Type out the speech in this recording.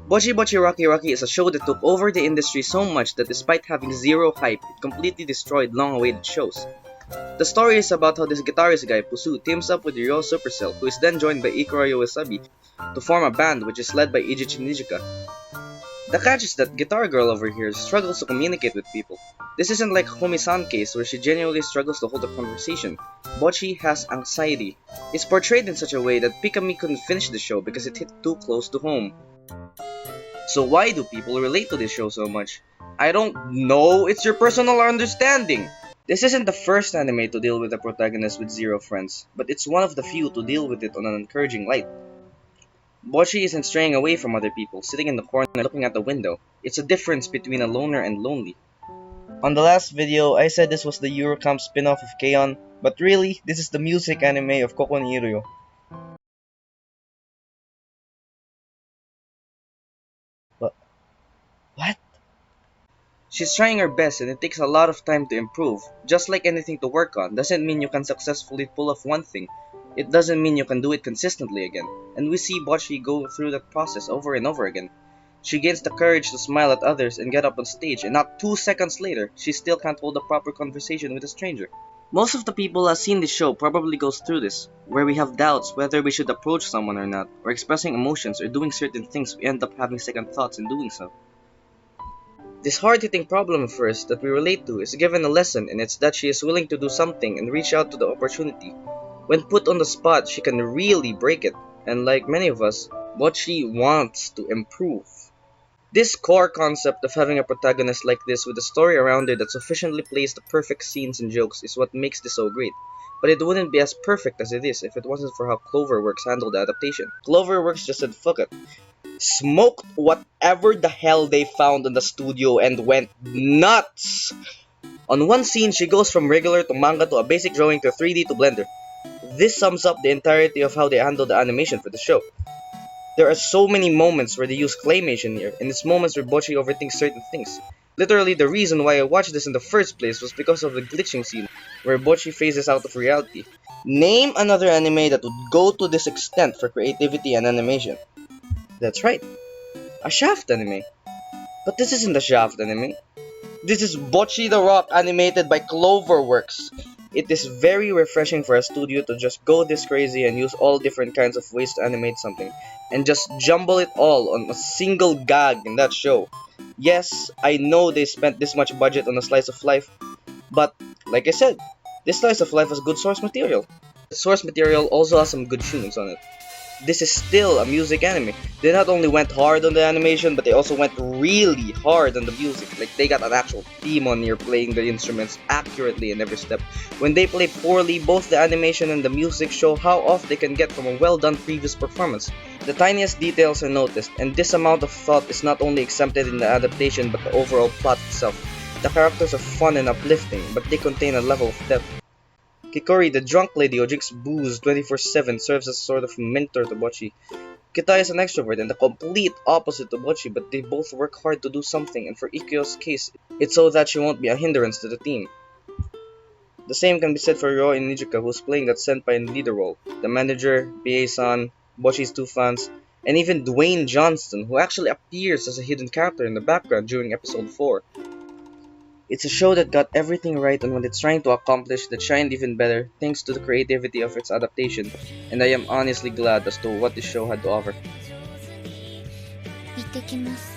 Bocchi Bocchi Rocky Rocky is a show that took over the industry so much that despite having zero hype, it completely destroyed long-awaited shows. The story is about how this guitarist guy, Pusu, teams up with Ryo Supercell, who is then joined by Ikura Yowasabi, to form a band which is led by Ijichi Nijika. The catch is that Guitar Girl over here struggles to communicate with people. This isn't like Homi-san case where she genuinely struggles to hold a conversation. Bocchi has anxiety. It's portrayed in such a way that Pikamee couldn't finish the show because it hit too close to home. So why do people relate to this show so much? I don't know, it's your personal understanding! This isn't the first anime to deal with a protagonist with zero friends, but it's one of the few to deal with it on an encouraging light. Bocchi isn't straying away from other people, sitting in the corner looking at the window. It's a difference between a loner and lonely. On the last video, I said this was the Eurocamp spin-off of K-On!, but really, this is the music anime of Koko ni Iruyo. What? She's trying her best and it takes a lot of time to improve. Just like anything to work on, doesn't mean you can successfully pull off one thing. It doesn't mean you can do it consistently again. And we see Bocchi go through that process over and over again. She gains the courage to smile at others and get up on stage, and not 2 seconds later, she still can't hold a proper conversation with a stranger. Most of the people who have seen this show probably goes through this, where we have doubts whether we should approach someone or not, or expressing emotions or doing certain things we end up having second thoughts in doing so. This hard-hitting problem of hers that we relate to is given a lesson, and it's that she is willing to do something and reach out to the opportunity. When put on the spot, she can really break it, and like many of us, Bocchi wants to improve. This core concept of having a protagonist like this with a story around her that sufficiently plays the perfect scenes and jokes is what makes this so great. But it wouldn't be as perfect as it is if it wasn't for how Cloverworks handled the adaptation. Cloverworks just said fuck it. Smoked whatever the hell they found in the studio and went nuts! On one scene, she goes from regular to manga to a basic drawing to 3D to Blender. This sums up the entirety of how they handle the animation for the show. There are so many moments where they use claymation here, and it's moments where Bocchi overthinks certain things. Literally, the reason why I watched this in the first place was because of the glitching scene, where Bocchi phases out of reality. Name another anime that would go to this extent for creativity and animation. That's right, a Shaft anime. But this isn't a Shaft anime. This is Bocchi the Rock animated by Cloverworks. It is very refreshing for a studio to just go this crazy and use all different kinds of ways to animate something, and just jumble it all on a single gag in that show. Yes, I know they spent this much budget on a slice of life, but like I said, this slice of life has good source material. The source material also has some good tunes on it. This is still a music anime. They not only went hard on the animation, but they also went really hard on the music. Like, they got an actual theme on here playing the instruments accurately in every step. When they play poorly, both the animation and the music show how off they can get from a well-done previous performance. The tiniest details are noticed, and this amount of thought is not only exempted in the adaptation but the overall plot itself. The characters are fun and uplifting, but they contain a level of depth. Kikori, the drunk lady who drinks booze 24/7, serves as a sort of mentor to Bocchi. Kita is an extrovert and the complete opposite to Bocchi, but they both work hard to do something, and for Ikkyo's case, it's so that she won't be a hindrance to the team. The same can be said for Ryo and Nijika, who's playing that senpai and leader role, the manager, BA-san, Bocchi's 2 fans, and even Dwayne Johnston, who actually appears as a hidden character in the background during episode 4. It's a show that got everything right on what it's trying to accomplish that shined even better thanks to the creativity of its adaptation, and I am honestly glad as to what this show had to offer. 行ってきます。